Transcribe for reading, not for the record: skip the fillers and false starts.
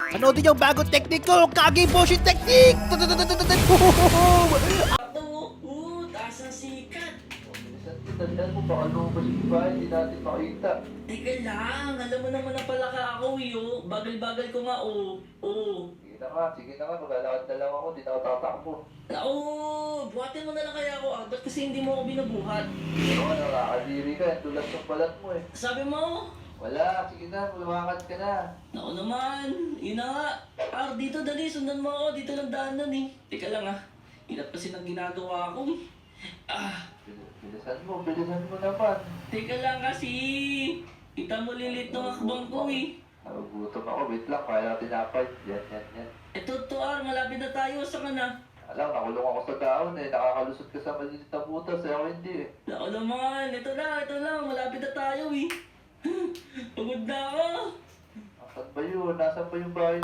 Panoodin yung bagong technique ko, Kage Boshi Technique! Ako, taas ang sikat. Tandaan mo, baka lumabas yung bahay, hindi natin makita. Teka lang, alam mo naman na pala ka ako, Bagal-bagal ko nga, Sige na nga, maglalakad na lang ako, di na ako tatakbo. Buhatin mo na lang kaya ako, ba't kasi hindi mo ako binubuhat? Pero nga, nakakadiri ka, yung tulad ng balat mo eh. Sabi mo, Wala, sige na, lumakad ka na. ako naman, yun na nga. Dito dali, sundan mo ako, dito lang daanan eh. Teka lang hirap kasi ng ginagawa ko. Bilisan mo naman. Teka lang kasi, kita mo lilit ng akbang ko eh. Nagugutom ako, wait lang, kaya natin tinapay. Yan. Ito, malapit na tayo, saan ka na? Alam, nakulong ako sa daon eh, nakakalusot ka sa maliit na butas eh, ako hindi eh. Ako naman, ito lang, malapit na tayo eh. Pagod na ako. Nasaan ba yun? Nasaan ba yung bahay?